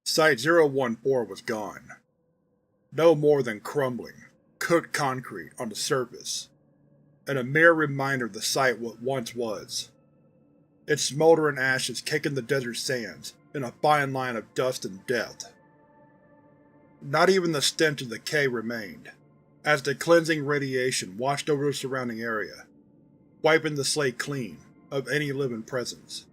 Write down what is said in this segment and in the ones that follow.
Site-014 was gone. No more than crumbling, cooked concrete on the surface, and a mere reminder of the site what once was. Its smoldering ashes caking the desert sands in a fine line of dust and death. Not even the stench of decay remained, as the cleansing radiation washed over the surrounding area, wiping the slate clean of any living presence.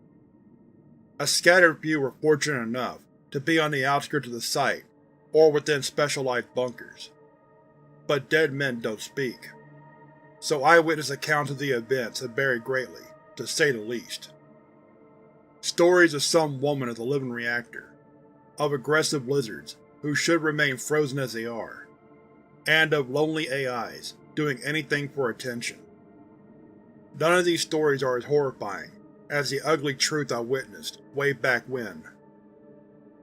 A scattered few were fortunate enough to be on the outskirts of the site or within specialized bunkers. But dead men don't speak, so eyewitness accounts of the events have varied greatly, to say the least. Stories of some woman as a living reactor, of aggressive lizards who should remain frozen as they are, and of lonely AIs doing anything for attention. None of these stories are as horrifying as the ugly truth I witnessed way back when.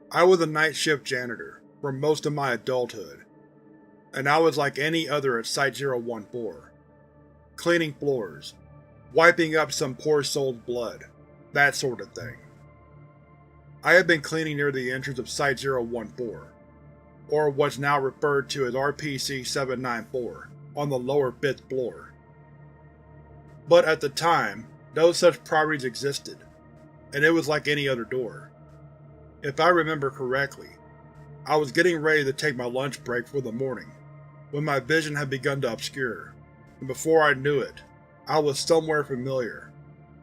I was a night shift janitor for most of my adulthood, and I was like any other at Site-014, cleaning floors, wiping up some poor soul's blood, that sort of thing. I had been cleaning near the entrance of Site-014, or what's now referred to as RPC 794, on the lower 5th floor. But at the time, no such properties existed, and it was like any other door. If I remember correctly, I was getting ready to take my lunch break for the morning, when my vision had begun to obscure, and before I knew it, I was somewhere familiar,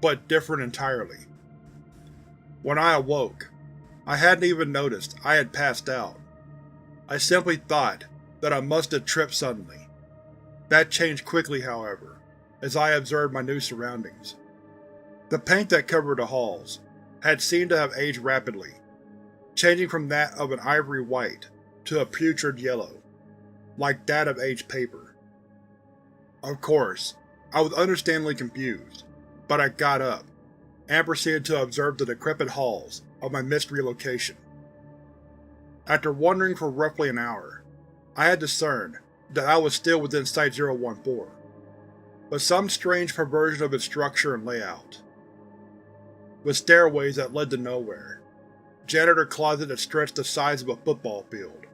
but different entirely. When I awoke, I hadn't even noticed I had passed out. I simply thought that I must have tripped suddenly. That changed quickly, however, as I observed my new surroundings. The paint that covered the halls had seemed to have aged rapidly, changing from that of an ivory white to a putrid yellow, like that of aged paper. Of course, I was understandably confused, but I got up, and proceeded to observe the decrepit halls of my mystery location. After wandering for roughly an hour, I had discerned that I was still within Site-014, but some strange perversion of its structure and layout. With stairways that led to nowhere, janitor closets that stretched the size of a football field,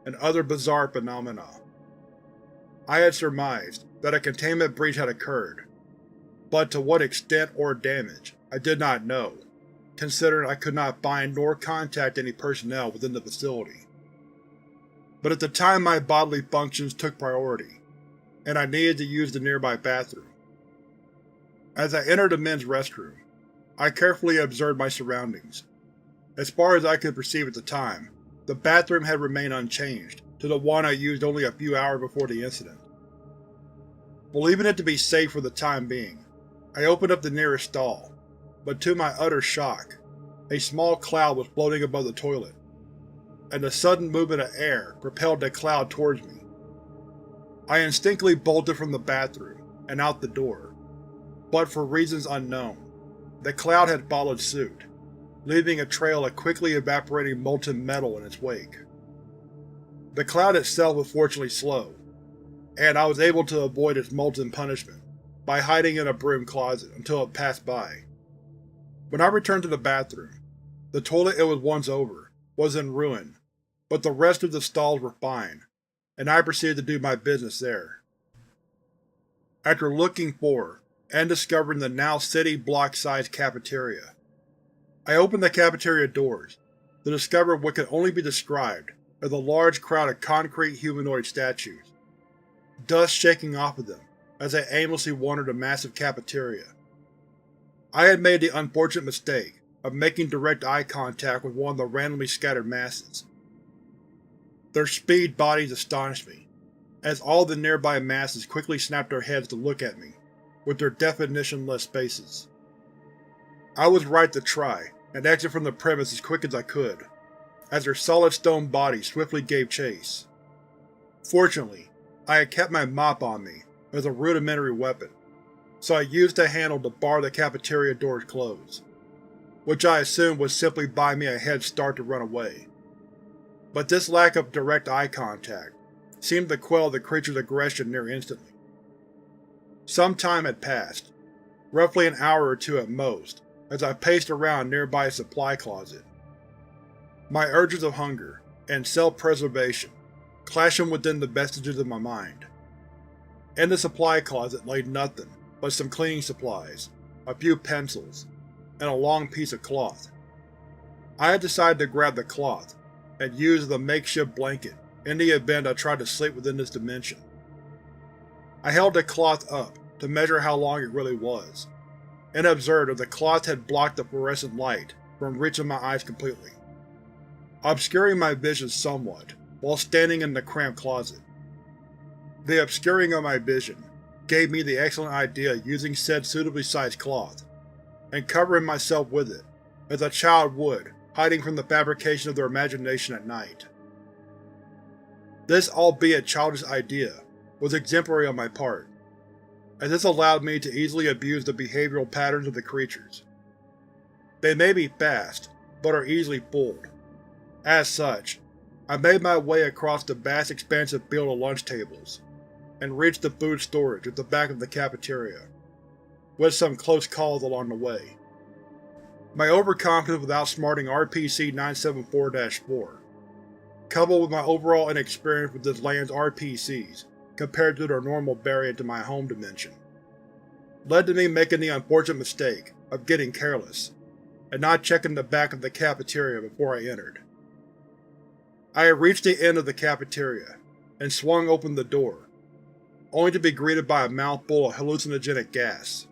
and other bizarre phenomena. I had surmised that a containment breach had occurred, but to what extent or damage I did not know, considering I could not find nor contact any personnel within the facility. But at the time my bodily functions took priority, and I needed to use the nearby bathroom. As I entered the men's restroom, I carefully observed my surroundings. As far as I could perceive at the time, the bathroom had remained unchanged to the one I used only a few hours before the incident. Believing it to be safe for the time being, I opened up the nearest stall, but to my utter shock, a small cloud was floating above the toilet, and the sudden movement of air propelled the cloud towards me. I instinctively bolted from the bathroom and out the door, but for reasons unknown, the cloud had followed suit, leaving a trail of quickly evaporating molten metal in its wake. The cloud itself was fortunately slow, and I was able to avoid its molten punishment by hiding in a broom closet until it passed by. When I returned to the bathroom, the toilet it was once over was in ruin, but the rest of the stalls were fine, and I proceeded to do my business there. After looking for and discovering the now city block-sized cafeteria, I opened the cafeteria doors to discover what could only be described as a large crowd of concrete humanoid statues, dust shaking off of them as I aimlessly wandered the massive cafeteria. I had made the unfortunate mistake of making direct eye contact with one of the randomly scattered masses. Their speed bodies astonished me, as all the nearby masses quickly snapped their heads to look at me, with their definitionless faces. I was right to try and exit from the premise as quick as I could, as their solid stone bodies swiftly gave chase. Fortunately, I had kept my mop on me as a rudimentary weapon, so I used the handle to bar the cafeteria doors closed, which I assumed would simply buy me a head start to run away. But this lack of direct eye contact seemed to quell the creature's aggression near instantly. Some time had passed, roughly an hour or two at most, as I paced around nearby a supply closet. My urges of hunger and self-preservation clashing within the vestiges of my mind. In the supply closet lay nothing but some cleaning supplies, a few pencils, and a long piece of cloth. I had decided to grab the cloth and use as a makeshift blanket in the event I tried to sleep within this dimension. I held the cloth up to measure how long it really was, and observed that the cloth had blocked the fluorescent light from reaching my eyes completely, obscuring my vision somewhat while standing in the cramped closet. The obscuring of my vision gave me the excellent idea of using said suitably sized cloth, and covering myself with it, as a child would, hiding from the fabrication of their imagination at night. This albeit childish idea was exemplary on my part, as this allowed me to easily abuse the behavioral patterns of the creatures. They may be fast, but are easily fooled. As such, I made my way across the vast expansive field of lunch tables, and reached the food storage at the back of the cafeteria, with some close calls along the way. My overconfidence with outsmarting RPC 974-4, coupled with my overall inexperience with this land's RPCs compared to their normal variant in my home dimension, led to me making the unfortunate mistake of getting careless and not checking the back of the cafeteria before I entered. I had reached the end of the cafeteria and swung open the door, only to be greeted by a mouthful of hallucinogenic gas.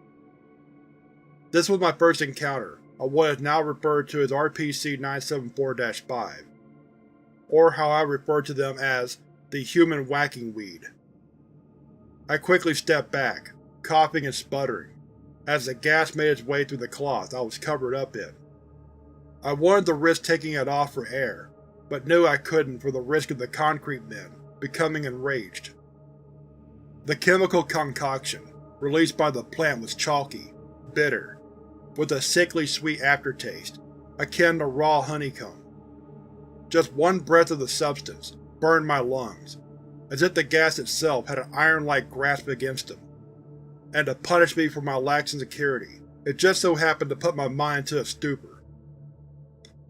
This was my first encounter of what is now referred to as RPC 974-5, or how I refer to them as the human whacking weed. I quickly stepped back, coughing and sputtering, as the gas made its way through the cloth I was covered up in. I wanted to risk taking it off for air, but knew I couldn't for the risk of the concrete men becoming enraged. The chemical concoction released by the plant was chalky, bitter, with a sickly sweet aftertaste, akin to raw honeycomb. Just one breath of the substance burned my lungs, as if the gas itself had an iron-like grasp against them. And to punish me for my lax insecurity, it just so happened to put my mind into a stupor,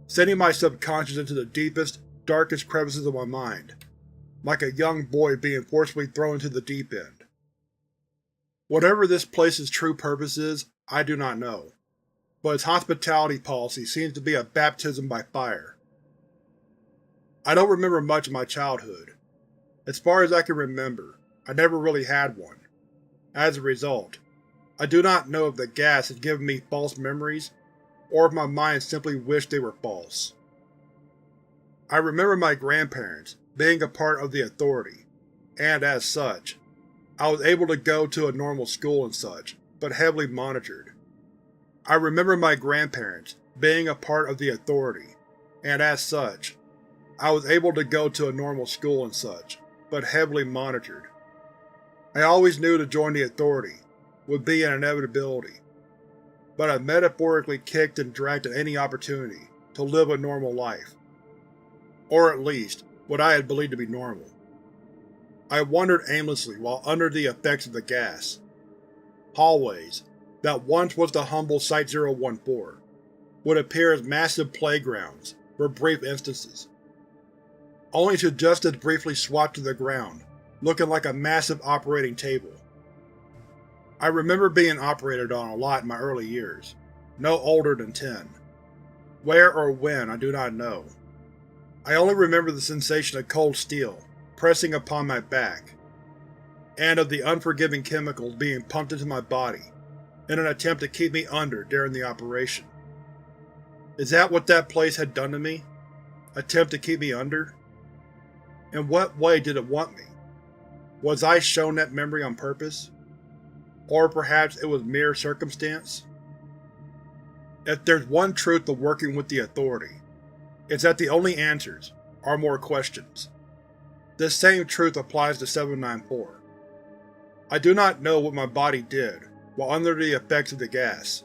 sending my subconscious into the deepest, darkest crevices of my mind, like a young boy being forcibly thrown into the deep end. Whatever this place's true purpose is, I do not know, but its hospitality policy seems to be a baptism by fire. I don't remember much of my childhood. As far as I can remember, I never really had one. As a result, I do not know if the gas has given me false memories, or if my mind simply wished they were false. I remember my grandparents being a part of the Authority, and as such, I was able to go to a normal school and such, but heavily monitored. I remember my grandparents being a part of the Authority, and as such, I was able to go to a normal school and such, but heavily monitored. I always knew to join the Authority would be an inevitability, but I metaphorically kicked and dragged at any opportunity to live a normal life. Or at least, what I had believed to be normal. I wandered aimlessly while under the effects of the gas. Hallways, that once was the humble Site-014, would appear as massive playgrounds for brief instances, only to just as briefly swap to the ground, looking like a massive operating table. I remember being operated on a lot in my early years, no older than 10. Where or when, I do not know. I only remember the sensation of cold steel pressing upon my back, and of the unforgiving chemicals being pumped into my body in an attempt to keep me under during the operation. Is that what that place had done to me? Attempt to keep me under? In what way did it want me? Was I shown that memory on purpose? Or perhaps it was mere circumstance? If there's one truth to working with the Authority, it's that the only answers are more questions. This same truth applies to 794. I do not know what my body did while under the effects of the gas,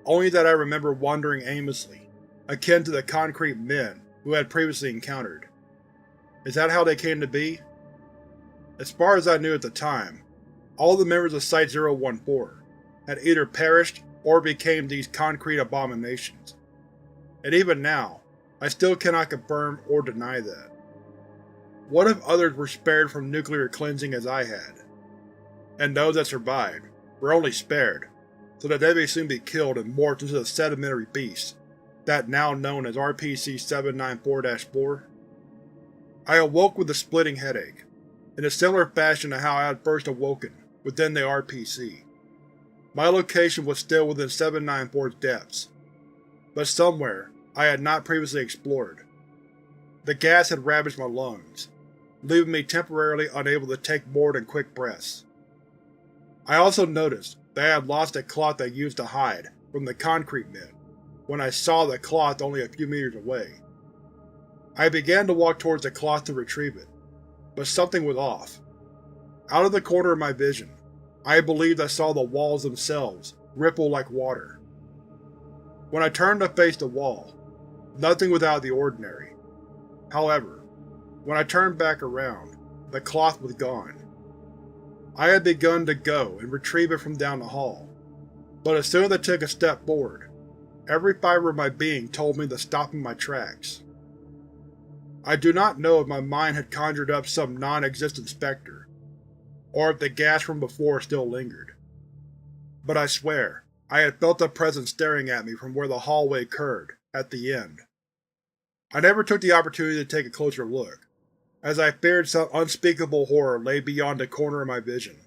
only that I remember wandering aimlessly, akin to the concrete men who had previously encountered. Is that how they came to be? As far as I knew at the time, all the members of Site-014 had either perished or became these concrete abominations, and even now, I still cannot confirm or deny that. What if others were spared from nuclear cleansing as I had? And those that survived were only spared so that they may soon be killed and morphed into the sedimentary beast, that now known as RPC 794-4? I awoke with a splitting headache, in a similar fashion to how I had first awoken, within the RPC. My location was still within 794's depths, but somewhere I had not previously explored. The gas had ravaged my lungs, leaving me temporarily unable to take more than quick breaths. I also noticed that I had lost a cloth I used to hide from the concrete mist when I saw the cloth only a few meters away. I began to walk towards the cloth to retrieve it, but something was off. Out of the corner of my vision, I believed I saw the walls themselves ripple like water. When I turned to face the wall, nothing was out of the ordinary. However, when I turned back around, the cloth was gone. I had begun to go and retrieve it from down the hall, but as soon as I took a step forward, every fiber of my being told me to stop in my tracks. I do not know if my mind had conjured up some non-existent specter, or if the gas from before still lingered. But I swear, I had felt a presence staring at me from where the hallway curved, at the end. I never took the opportunity to take a closer look, as I feared some unspeakable horror lay beyond the corner of my vision.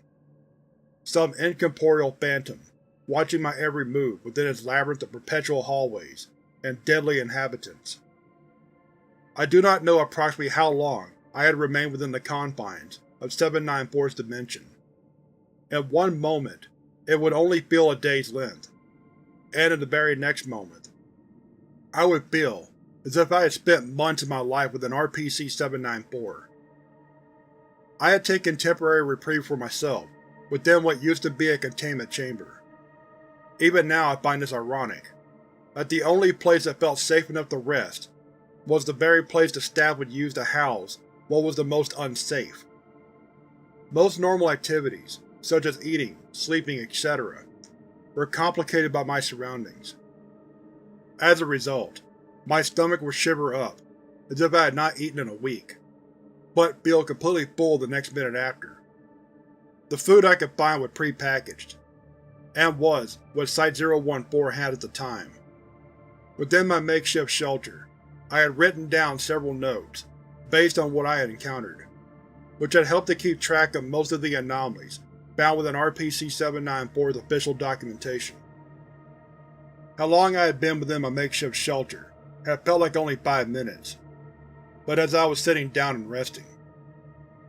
Some incorporeal phantom, watching my every move within its labyrinth of perpetual hallways and deadly inhabitants. I do not know approximately how long I had remained within the confines of 794's dimension. In one moment, it would only feel a day's length, and in the very next moment, I would feel as if I had spent months of my life within RPC 794. I had taken temporary reprieve for myself within what used to be a containment chamber. Even now I find this ironic, that the only place that felt safe enough to rest was the very place the staff would use to house what was the most unsafe. Most normal activities, such as eating, sleeping, etc., were complicated by my surroundings. As a result, my stomach would shiver up, as if I had not eaten in a week, but feel completely full the next minute after. The food I could find was pre-packaged, and was what Site-014 had at the time. Within my makeshift shelter, I had written down several notes, based on what I had encountered, which had helped to keep track of most of the anomalies found within RPC 794's official documentation. How long I had been within my makeshift shelter had felt like only 5 minutes, but as I was sitting down and resting,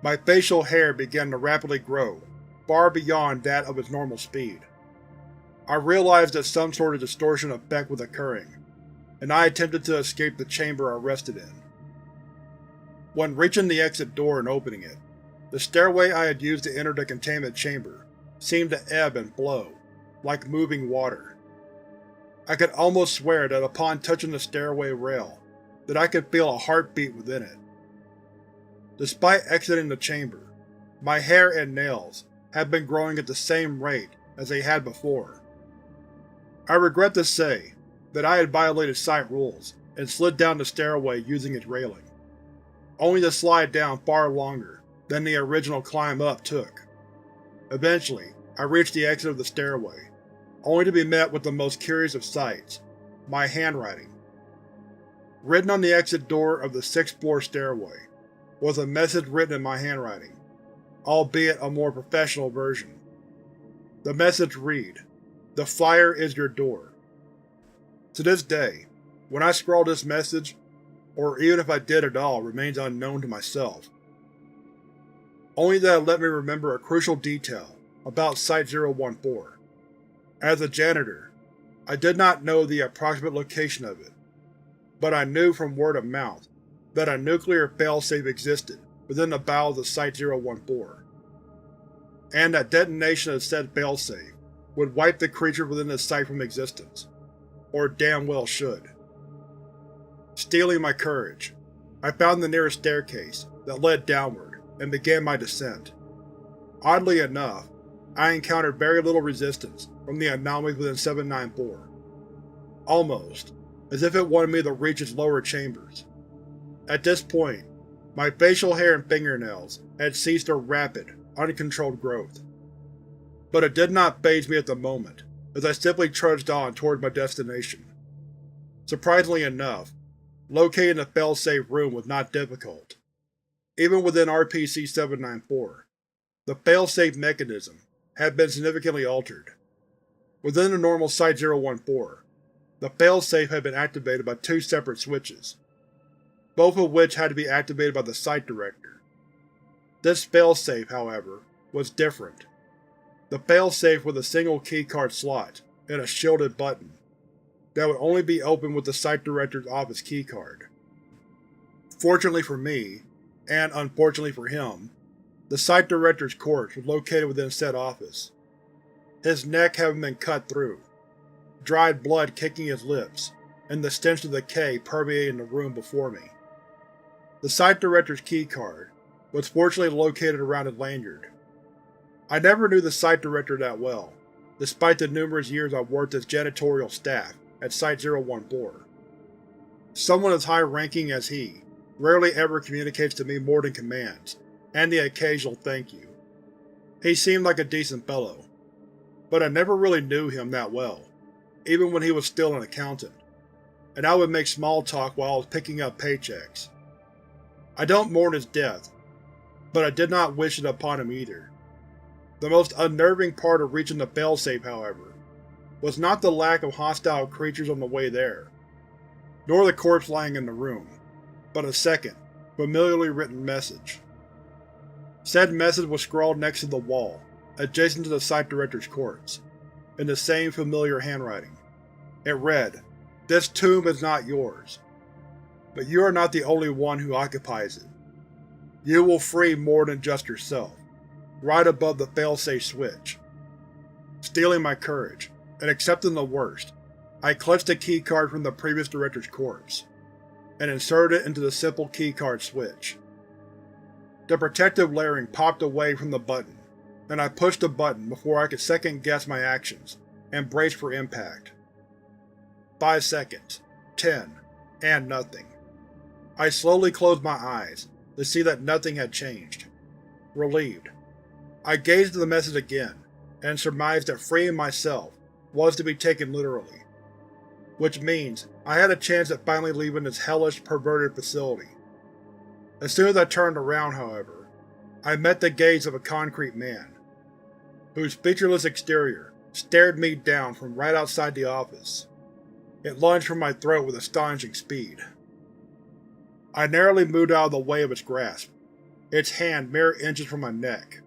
my facial hair began to rapidly grow, far beyond that of its normal speed. I realized that some sort of distortion effect was occurring, and I attempted to escape the chamber I rested in. When reaching the exit door and opening it, the stairway I had used to enter the containment chamber seemed to ebb and flow, like moving water. I could almost swear that upon touching the stairway rail, that I could feel a heartbeat within it. Despite exiting the chamber, my hair and nails had been growing at the same rate as they had before. I regret to say that I had violated site rules and slid down the stairway using its railing, only to slide down far longer than the original climb up took. Eventually, I reached the exit of the stairway, only to be met with the most curious of sights: my handwriting. Written on the exit door of the 6th floor stairway was a message written in my handwriting, albeit a more professional version. The message read, "The fire is your door." To this day, when I scrawl this message, or even if I did at all, remains unknown to myself. Only that it let me remember a crucial detail about Site-014. As a janitor, I did not know the approximate location of it, but I knew from word of mouth that a nuclear failsafe existed within the bowels of Site-014, and that detonation of said failsafe would wipe the creature within the site from existence, or damn well should. Stealing my courage, I found the nearest staircase that led downward and began my descent. Oddly enough, I encountered very little resistance from the anomalies within 794. Almost, as if it wanted me to reach its lower chambers. At this point, my facial hair and fingernails had ceased their rapid, uncontrolled growth. But it did not faze me at the moment, as I simply trudged on toward my destination. Surprisingly enough, locating the fail-safe room was not difficult. Even within RPC 794, the fail-safe mechanism had been significantly altered. Within the normal Site-014, the fail-safe had been activated by two separate switches, both of which had to be activated by the Site Director. This fail-safe, however, was different. The fail-safe was a single keycard slot and a shielded button that would only be opened with the Site Director's office keycard. Fortunately for me, and unfortunately for him, the Site Director's corpse was located within said office, his neck having been cut through, dried blood kicking his lips, and the stench of decay permeating the room before me. The Site Director's keycard was fortunately located around his lanyard. I never knew the Site Director that well, despite the numerous years I worked as janitorial staff at Site-014. Someone as high-ranking as he rarely ever communicates to me more than commands, and the occasional thank you. He seemed like a decent fellow, but I never really knew him that well, even when he was still an accountant, and I would make small talk while I was picking up paychecks. I don't mourn his death, but I did not wish it upon him either. The most unnerving part of reaching the failsafe, however, was not the lack of hostile creatures on the way there, nor the corpse lying in the room, but a second, familiarly written message. Said message was scrawled next to the wall, adjacent to the Site Director's corpse, in the same familiar handwriting. It read, "This tomb is not yours, but you are not the only one who occupies it. You will free more than just yourself," right above the failsafe switch. Stealing my courage, and accepting the worst, I clutched the keycard from the previous director's corpse, and inserted it into the simple keycard switch. The protective layering popped away from the button, and I pushed the button before I could second-guess my actions and brace for impact. 5 seconds, 10, and nothing. I slowly closed my eyes to see that nothing had changed. Relieved, I gazed at the message again, and surmised that freeing myself was to be taken literally, which means I had a chance at finally leaving this hellish, perverted facility. As soon as I turned around, however, I met the gaze of a concrete man, whose featureless exterior stared me down from right outside the office. It lunged for my throat with astonishing speed. I narrowly moved out of the way of its grasp, its hand mere inches from my neck.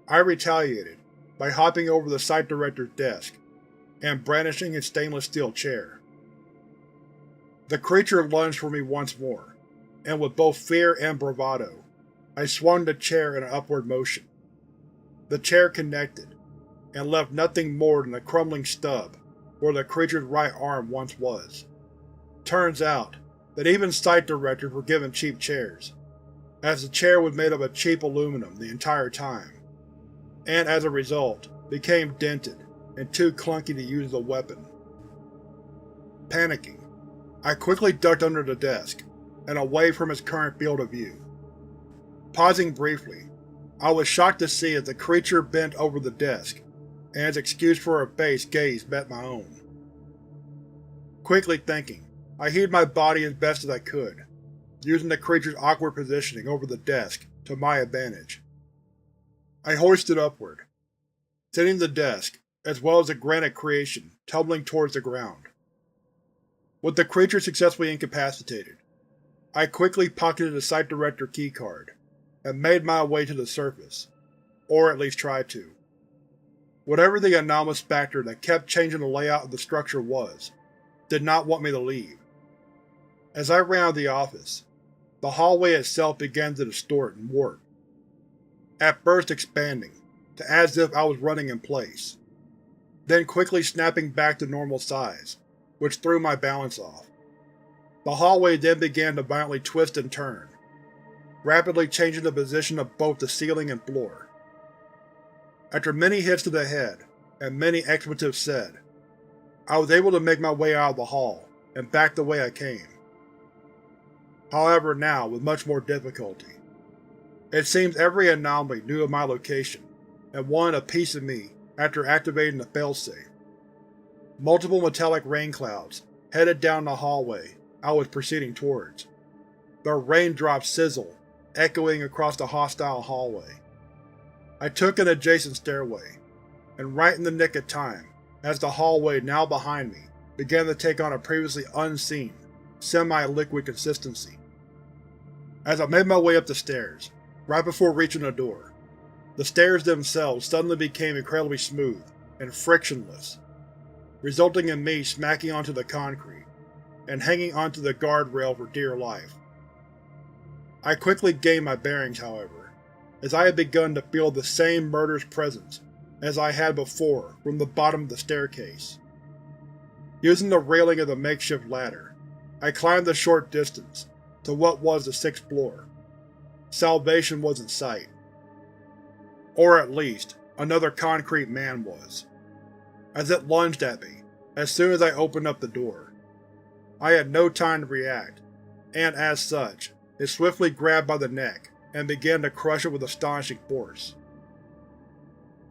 I retaliated by hopping over the Site Director's desk and brandishing his stainless steel chair. The creature lunged for me once more, and with both fear and bravado, I swung the chair in an upward motion. The chair connected, and left nothing more than a crumbling stub where the creature's right arm once was. Turns out that even Site Directors were given cheap chairs, as the chair was made of a cheap aluminum the entire time, and as a result became dented and too clunky to use as a weapon. Panicking, I quickly ducked under the desk and away from its current field of view. Pausing briefly, I was shocked to see as the creature bent over the desk, and its excuse for a face gaze met my own. Quickly thinking, I heaved my body as best as I could, using the creature's awkward positioning over the desk to my advantage. I hoisted upward, sending the desk, as well as the granite creation, tumbling towards the ground. With the creature successfully incapacitated, I quickly pocketed the Site Director keycard and made my way to the surface, or at least tried to. Whatever the anomalous factor that kept changing the layout of the structure was, did not want me to leave. As I ran out of the office, the hallway itself began to distort and warp, at first expanding to as if I was running in place, then quickly snapping back to normal size, which threw my balance off. The hallway then began to violently twist and turn, rapidly changing the position of both the ceiling and floor. After many hits to the head and many expletives said, I was able to make my way out of the hall and back the way I came. However now, with much more difficulty. It seems every anomaly knew of my location, and wanted a piece of me after activating the failsafe. Multiple metallic rain clouds headed down the hallway I was proceeding towards, their raindrops sizzle, echoing across the hostile hallway. I took an adjacent stairway, and right in the nick of time, as the hallway now behind me began to take on a previously unseen, semi-liquid consistency. As I made my way up the stairs, right before reaching the door, the stairs themselves suddenly became incredibly smooth and frictionless, resulting in me smacking onto the concrete and hanging onto the guardrail for dear life. I quickly gained my bearings, however, as I had begun to feel the same murderous presence as I had before from the bottom of the staircase. Using the railing of the makeshift ladder, I climbed the short distance to what was the 6th floor. Salvation was in sight. Or at least, another concrete man was, as it lunged at me as soon as I opened up the door. I had no time to react, and as such, it swiftly grabbed by the neck and began to crush it with astonishing force.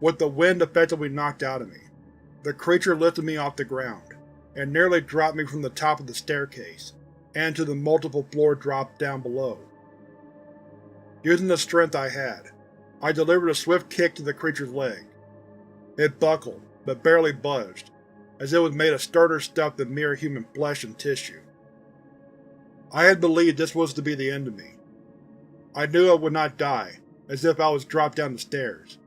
With the wind effectively knocked out of me, the creature lifted me off the ground, and nearly dropped me from the top of the staircase and to the multiple floor drops down below. Using the strength I had, I delivered a swift kick to the creature's leg. It buckled, but barely budged, as it was made of sterner stuff than mere human flesh and tissue. I had believed this was to be the end of me. I knew I would not die, as if I was dropped down the stairs,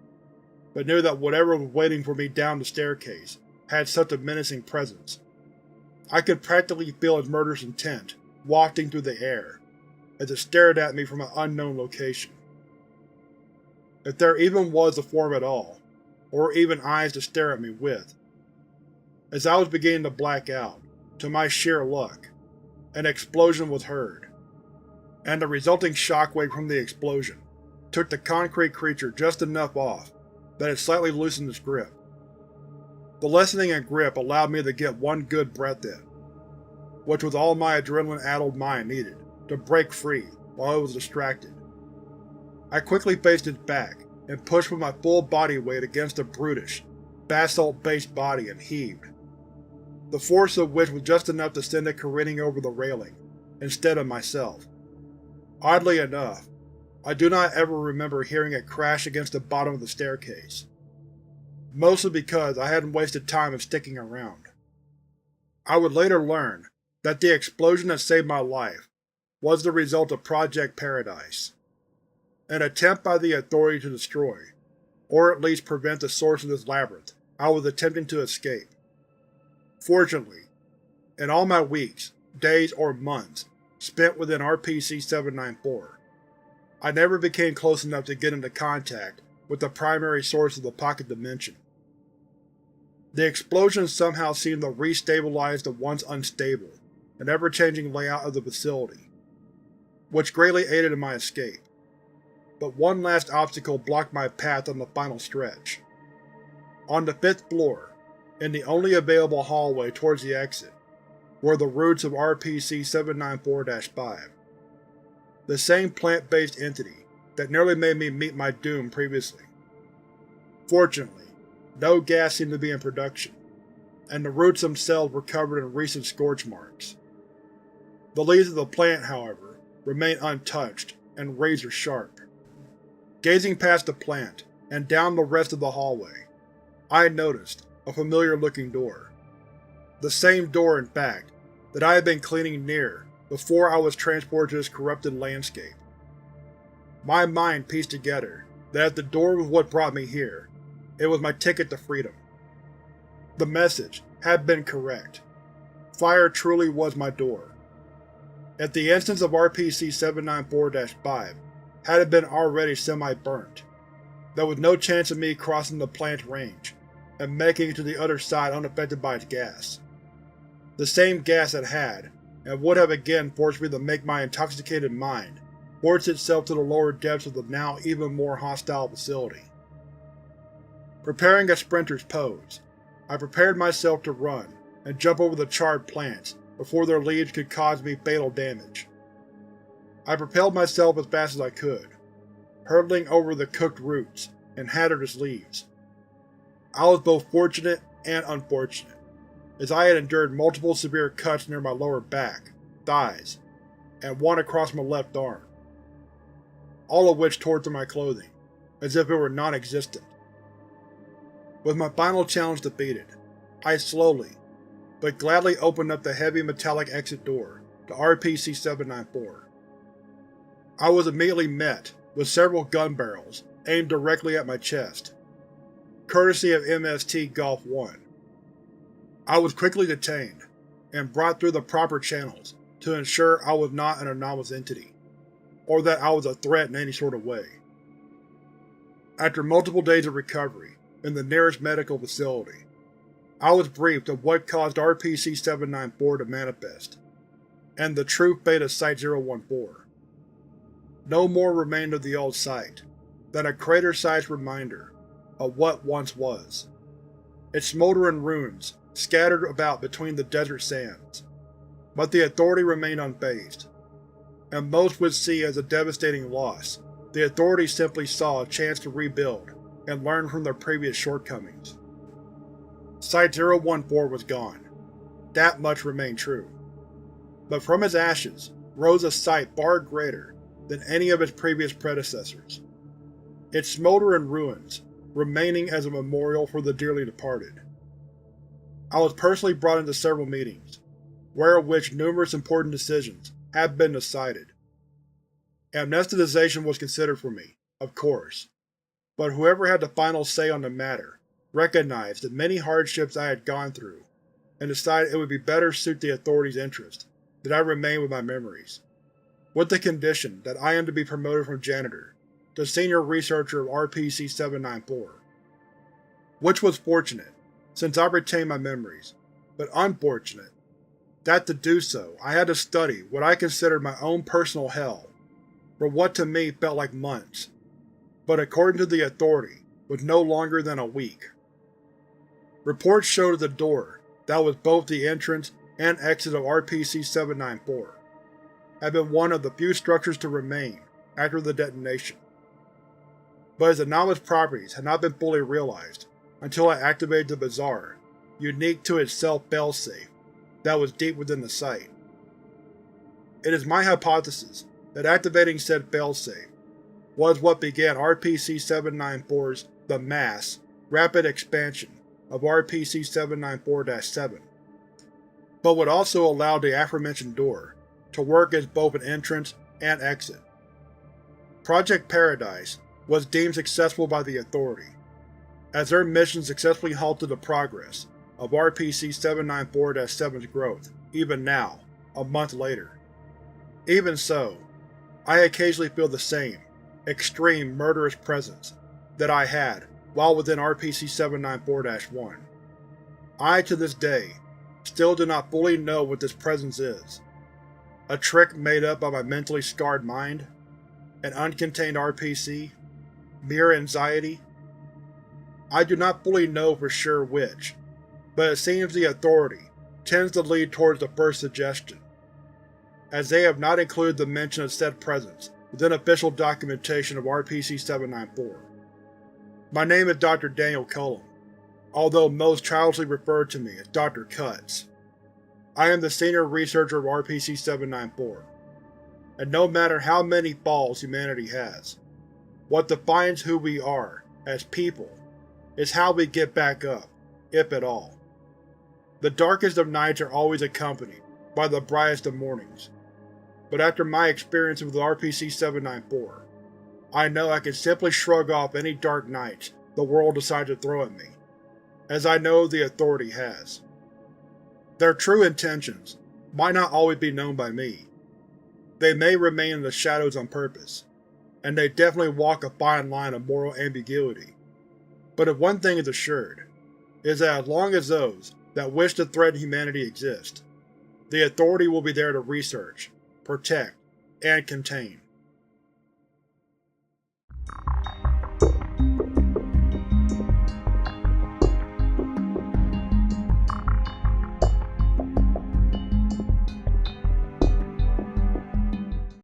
but knew that whatever was waiting for me down the staircase had such a menacing presence. I could practically feel its murderous intent wafting through the air, as it stared at me from an unknown location. If there even was a form at all, or even eyes to stare at me with. As I was beginning to black out, to my sheer luck, an explosion was heard, and the resulting shockwave from the explosion took the concrete creature just enough off that it slightly loosened its grip. The lessening in grip allowed me to get one good breath in, which was all my adrenaline-addled mind needed to break free while it was distracted. I quickly faced its back and pushed with my full body weight against the brutish, basalt-based body and heaved, the force of which was just enough to send it careening over the railing, instead of myself. Oddly enough, I do not ever remember hearing it crash against the bottom of the staircase, mostly because I hadn't wasted time in sticking around. I would later learn that the explosion that saved my life was the result of Project Paradise, an attempt by the Authority to destroy, or at least prevent the source of this labyrinth I was attempting to escape. Fortunately, in all my weeks, days, or months spent within RPC 794, I never became close enough to get into contact with the primary source of the pocket dimension. The explosion somehow seemed to re-stabilize the once unstable and ever-changing layout of the facility, which greatly aided in my escape. But one last obstacle blocked my path on the final stretch. On the 5th floor, in the only available hallway towards the exit, were the roots of RPC 794-5, the same plant-based entity that nearly made me meet my doom previously. Fortunately, no gas seemed to be in production, and the roots themselves were covered in recent scorch marks. The leaves of the plant, however, remained untouched and razor-sharp. Gazing past the plant, and down the rest of the hallway, I noticed a familiar-looking door. The same door, in fact, that I had been cleaning near before I was transported to this corrupted landscape. My mind pieced together that if the door was what brought me here, it was my ticket to freedom. The message had been correct. Fire truly was my door. If the instance of RPC 794-5 had it been already semi-burnt, there was no chance of me crossing the plant's range and making it to the other side unaffected by its gas. The same gas that had, and would have again forced me to make my intoxicated mind force itself to the lower depths of the now even more hostile facility. Preparing a sprinter's pose, I prepared myself to run and jump over the charred plants before their leaves could cause me fatal damage. I propelled myself as fast as I could, hurtling over the cooked roots and hazardous leaves. I was both fortunate and unfortunate, as I had endured multiple severe cuts near my lower back, thighs, and one across my left arm, all of which tore through my clothing, as if it were non-existent. With my final challenge defeated, I slowly, but gladly opened up the heavy metallic exit door to RPC-794. I was immediately met with several gun barrels aimed directly at my chest, courtesy of MST Golf 1. I was quickly detained and brought through the proper channels to ensure I was not an anomalous entity, or that I was a threat in any sort of way. After multiple days of recovery in the nearest medical facility, I was briefed of what caused RPC-794 to manifest, and the true fate of Site-014. No more remained of the old site than a crater-sized reminder of what once was, its smoldering ruins scattered about between the desert sands. But the Authority remained unfazed, and most would see as a devastating loss. The Authority simply saw a chance to rebuild and learn from their previous shortcomings. Site-014 was gone. That much remained true. But from its ashes rose a site far greater than any of its previous predecessors, its smoldering ruins remaining as a memorial for the dearly departed. I was personally brought into several meetings, where of which numerous important decisions have been decided. Amnesticization was considered for me, of course, but whoever had the final say on the matter recognized the many hardships I had gone through and decided it would be better suit the Authority's interest that I remain with my memories, with the condition that I am to be promoted from janitor to senior researcher of RPC-794. Which was fortunate, since I retained my memories, but unfortunate that to do so I had to study what I considered my own personal hell for what to me felt like months, but according to the Authority was no longer than a week. Reports showed at the door that was both the entrance and exit of RPC-794 had been one of the few structures to remain after the detonation, but its anomalous properties had not been fully realized until I activated the bazaar, unique to its self-failsafe, that was deep within the site. It is my hypothesis that activating said failsafe was what began RPC-794's the mass, rapid expansion of RPC-794-7, but would also allow the aforementioned door to work as both an entrance and exit. Project Paradise was deemed successful by the Authority, as their mission successfully halted the progress of RPC-794-7's growth, even now, a month later. Even so, I occasionally feel the same, extreme murderous presence that I had while within RPC-794-1. I, to this day, still do not fully know what this presence is. A trick made up by my mentally scarred mind? An uncontained RPC? Mere anxiety? I do not fully know for sure which, but it seems the Authority tends to lead towards the first suggestion, as they have not included the mention of said presence within official documentation of RPC-794. My name is Dr. Daniel Cullum, although most childishly refer to me as Dr. Cuts. I am the senior researcher of RPC-794, and no matter how many falls humanity has, what defines who we are as people is how we get back up, if at all. The darkest of nights are always accompanied by the brightest of mornings, but after my experience with RPC-794, I know I can simply shrug off any dark nights the world decides to throw at me, as I know the Authority has. Their true intentions might not always be known by me. They may remain in the shadows on purpose, and they definitely walk a fine line of moral ambiguity. But if one thing is assured, it is that as long as those that wish to threaten humanity exist, the Authority will be there to research, protect, and contain.